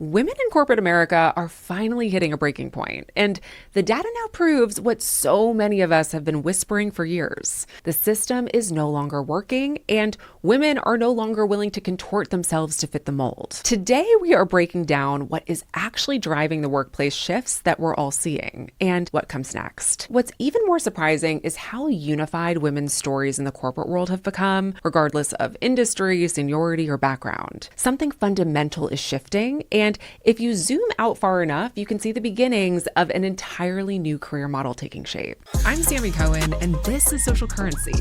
Women in corporate America are finally hitting a breaking point, and the data now proves what so many of us have been whispering for years. The system is no longer working, and women are no longer willing to contort themselves to fit the mold. Today, we are breaking down what is actually driving the workplace shifts that we're all seeing, and what comes next. What's even more surprising is how unified women's stories in the corporate world have become, regardless of industry, seniority, or background. Something fundamental is shifting, and if you zoom out far enough, you can see the beginnings of an entirely new career model taking shape. I'm Sammi Cohen, and this is Social Currency,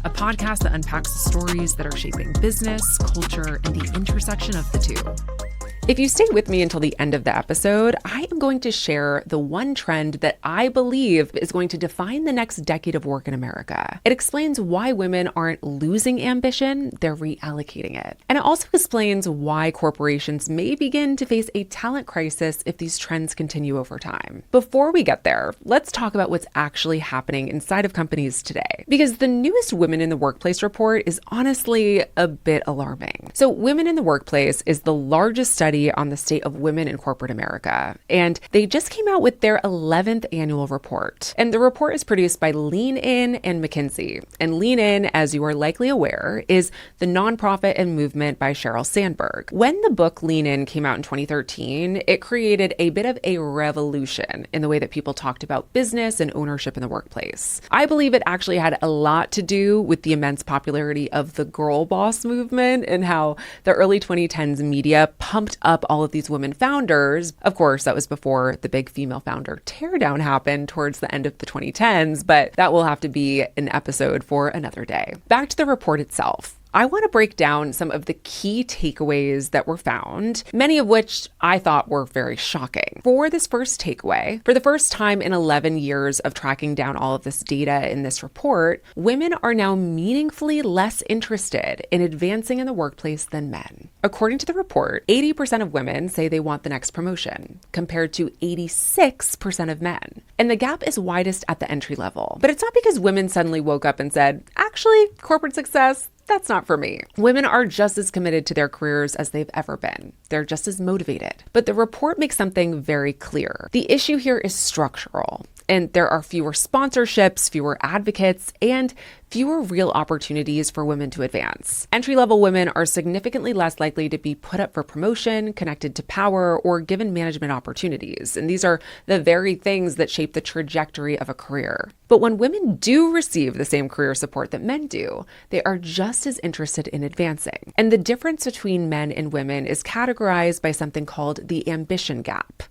a podcast that unpacks the stories that are shaping business, culture, and the intersection of the two. If you stay with me until the end of the episode, I am going to share the one trend that I believe is going to define the next decade of work in America. It explains why women aren't losing ambition, they're reallocating it. And it also explains why corporations may begin to face a talent crisis if these trends continue over time. Before we get there, let's talk about what's actually happening inside of companies today. Because the newest Women in the Workplace report is honestly a bit alarming. So Women in the Workplace is the largest study on the state of women in corporate America, and they just came out with their 11th annual report. And the report is produced by Lean In and McKinsey. And Lean In, as you are likely aware, is the nonprofit and movement by Sheryl Sandberg. When the book Lean In came out in 2013, it created a bit of a revolution in the way that people talked about business and ownership in the workplace. I believe it actually had a lot to do with the immense popularity of the girl boss movement and how the early 2010s media pumped up all of these women founders. Of course, that was before the big female founder teardown happened towards the end of the 2010s, but that will have to be an episode for another day. Back to the report itself. I want to break down some of the key takeaways that were found, many of which I thought were very shocking. For this first takeaway, for the first time in 11 years of tracking down all of this data in this report, women are now meaningfully less interested in advancing in the workplace than men. According to the report, 80% of women say they want the next promotion, compared to 86% of men. And the gap is widest at the entry level. But it's not because women suddenly woke up and said, actually, corporate success, that's not for me. Women are just as committed to their careers as they've ever been. They're just as motivated. But the report makes something very clear. The issue here is structural, and there are fewer sponsorships, fewer advocates, and fewer real opportunities for women to advance. Entry-level women are significantly less likely to be put up for promotion, connected to power, or given management opportunities. And these are the very things that shape the trajectory of a career. But when women do receive the same career support that men do, they are just as interested in advancing. And the difference between men and women is categorized by something called the ambition gap.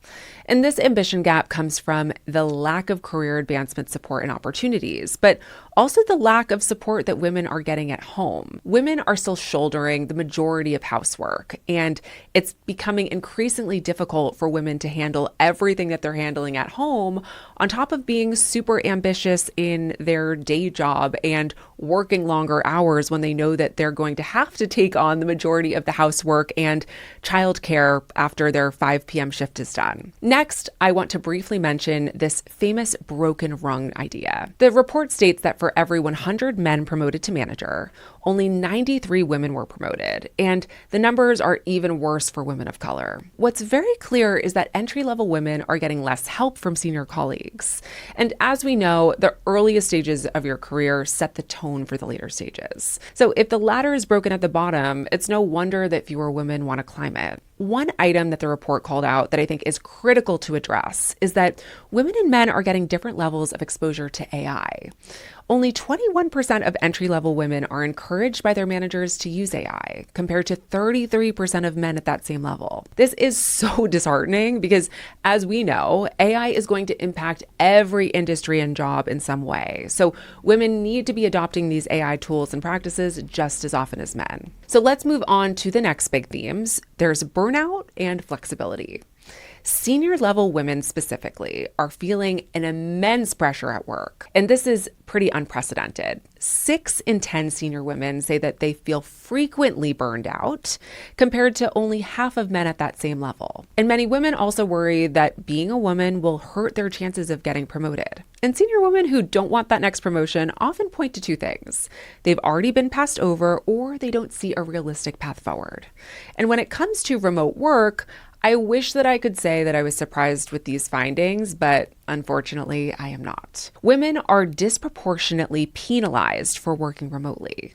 And this ambition gap comes from the lack of career advancement support and opportunities, but also the lack of support that women are getting at home. Women are still shouldering the majority of housework, and it's becoming increasingly difficult for women to handle everything that they're handling at home, on top of being super ambitious in their day job and working longer hours when they know that they're going to have to take on the majority of the housework and childcare after their 5 p.m. shift is done. Next, I want to briefly mention this famous broken rung idea. The report states that for every 100 men promoted to manager, only 93 women were promoted, and the numbers are even worse for women of color. What's very clear is that entry-level women are getting less help from senior colleagues. And as we know, the earliest stages of your career set the tone for the later stages. So if the ladder is broken at the bottom, it's no wonder that fewer women want to climb it. One item that the report called out that I think is critical to address is that women and men are getting different levels of exposure to AI. Only 21% of entry-level women are encouraged by their managers to use AI, compared to 33% of men at that same level. This is so disheartening because, as we know, AI is going to impact every industry and job in some way. So women need to be adopting these AI tools and practices just as often as men. So let's move on to the next big themes. There's burnout and flexibility. Senior level women specifically are feeling an immense pressure at work. And this is pretty unprecedented. 6 in 10 senior women say that they feel frequently burned out, compared to only half of men at that same level. And many women also worry that being a woman will hurt their chances of getting promoted. And senior women who don't want that next promotion often point to 2 things. They've already been passed over, or they don't see a realistic path forward. And when it comes to remote work, I wish that I could say that I was surprised with these findings, but unfortunately, I am not. Women are disproportionately penalized for working remotely.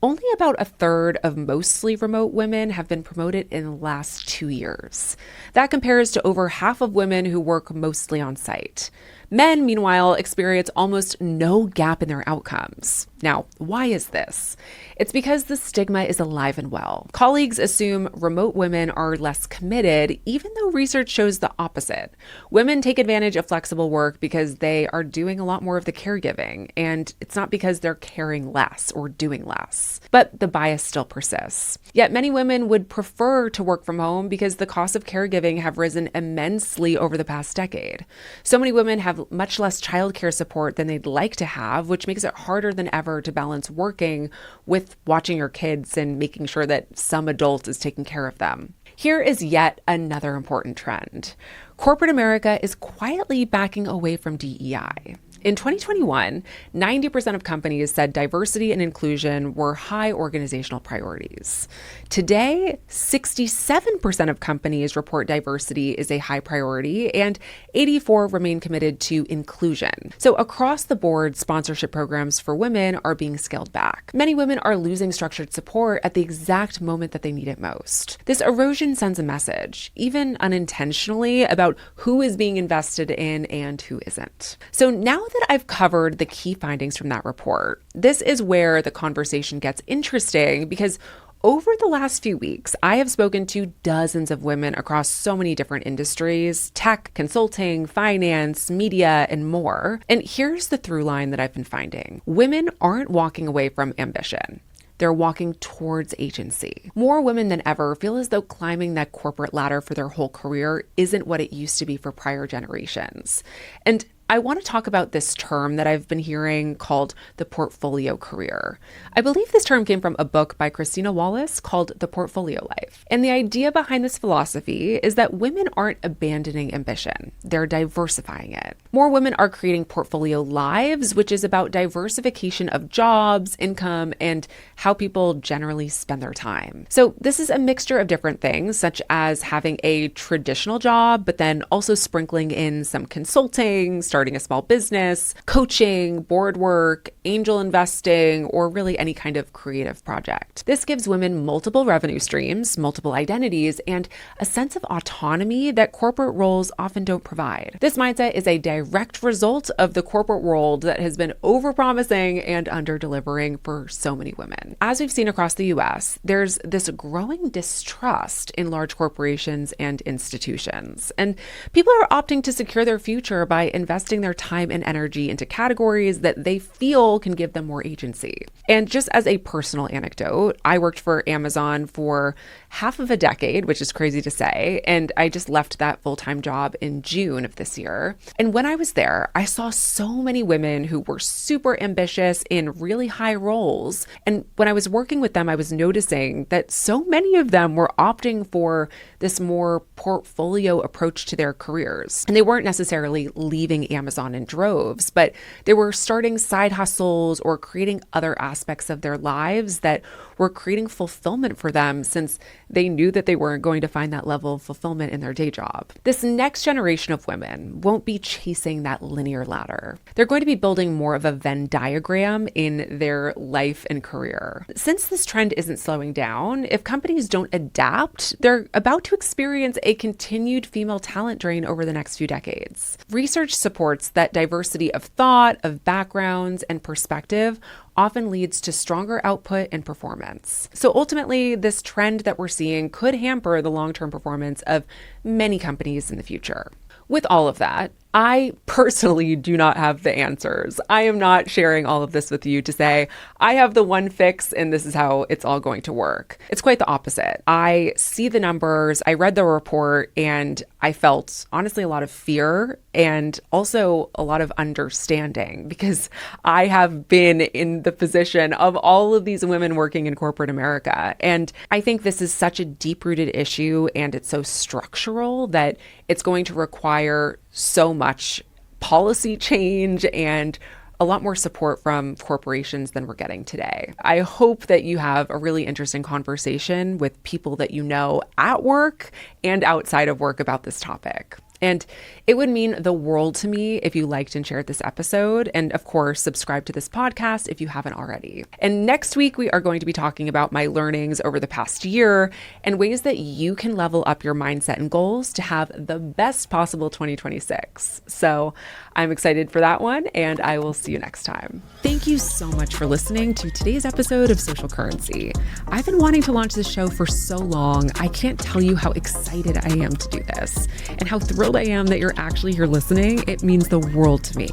Only about a third of mostly remote women have been promoted in the last 2 years. That compares to over half of women who work mostly on site. Men, meanwhile, experience almost no gap in their outcomes. Now, why is this? It's because the stigma is alive and well. Colleagues assume remote women are less committed, even though research shows the opposite. Women take advantage of flexible work because they are doing a lot more of the caregiving, and it's not because they're caring less or doing less. But the bias still persists. Yet many women would prefer to work from home because the costs of caregiving have risen immensely over the past decade. So many women have much less childcare support than they'd like to have, which makes it harder than ever to balance working with watching your kids and making sure that some adult is taking care of them. Here is yet another important trend. Corporate America is quietly backing away from DEI. In 2021, 90% of companies said diversity and inclusion were high organizational priorities. Today, 67% of companies report diversity is a high priority, and 84% remain committed to inclusion. So across the board, sponsorship programs for women are being scaled back. Many women are losing structured support at the exact moment that they need it most. This erosion sends a message, even unintentionally, about who is being invested in and who isn't. So now that I've covered the key findings from that report, this is where the conversation gets interesting because over the last few weeks, I have spoken to dozens of women across so many different industries: tech, consulting, finance, media, and more. And here's the through line that I've been finding. Women aren't walking away from ambition. They're walking towards agency. More women than ever feel as though climbing that corporate ladder for their whole career isn't what it used to be for prior generations. And I want to talk about this term that I've been hearing called the portfolio career. I believe this term came from a book by Christina Wallace called The Portfolio Life. And the idea behind this philosophy is that women aren't abandoning ambition, they're diversifying it. More women are creating portfolio lives, which is about diversification of jobs, income, and how people generally spend their time. So this is a mixture of different things, such as having a traditional job, but then also sprinkling in some consulting, starting a small business, coaching, board work, angel investing, or really any kind of creative project. This gives women multiple revenue streams, multiple identities, and a sense of autonomy that corporate roles often don't provide. This mindset is a direct result of the corporate world that has been overpromising and under-delivering for so many women. As we've seen across the US, there's this growing distrust in large corporations and institutions. And people are opting to secure their future by investing their time and energy into categories that they feel can give them more agency. And just as a personal anecdote, I worked for Amazon for half of a decade, which is crazy to say, and I just left that full-time job in June of this year. And when I was there, I saw so many women who were super ambitious in really high roles. And when I was working with them, I was noticing that so many of them were opting for this more portfolio approach to their careers. And they weren't necessarily leaving Amazon in droves, but they were starting side hustles or creating other aspects of their lives that were creating fulfillment for them, since they knew that they weren't going to find that level of fulfillment in their day job. This next generation of women won't be chasing that linear ladder. They're going to be building more of a Venn diagram in their life and career. Since this trend isn't slowing down, if companies don't adapt, they're about to experience a continued female talent drain over the next few decades. Research supports that diversity of thought, of backgrounds, and perspective often leads to stronger output and performance. So ultimately, this trend that we're seeing could hamper the long-term performance of many companies in the future. With all of that, I personally do not have the answers. I am not sharing all of this with you to say, I have the one fix and this is how it's all going to work. It's quite the opposite. I see the numbers, I read the report, and I felt honestly a lot of fear and also a lot of understanding, because I have been in the position of all of these women working in corporate America. And I think this is such a deep-rooted issue and it's so structural that it's going to require so much policy change and a lot more support from corporations than we're getting today. I hope that you have a really interesting conversation with people that you know at work and outside of work about this topic. And it would mean the world to me if you liked and shared this episode. And of course, subscribe to this podcast if you haven't already. And next week, we are going to be talking about my learnings over the past year and ways that you can level up your mindset and goals to have the best possible 2026. So I'm excited for that one, and I will see you next time. Thank you so much for listening to today's episode of Social Currency. I've been wanting to launch this show for so long. I can't tell you how excited I am to do this and how thrilled I am that you're actually here listening. It means the world to me.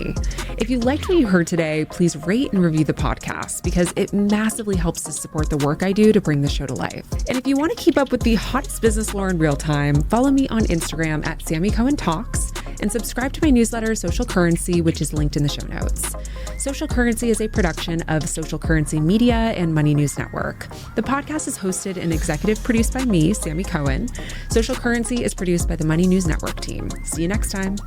If you liked what you heard today, please rate and review the podcast because it massively helps to support the work I do to bring the show to life. And if you want to keep up with the hottest business lore in real time, follow me on Instagram at Sammi Cohen Talks and subscribe to my newsletter, Social Currency, which is linked in the show notes. Social Currency is a production of Social Currency Media and Money News Network. The podcast is hosted and executive produced by me, Sammi Cohen. Social Currency is produced by the Money News Network team. See you next time.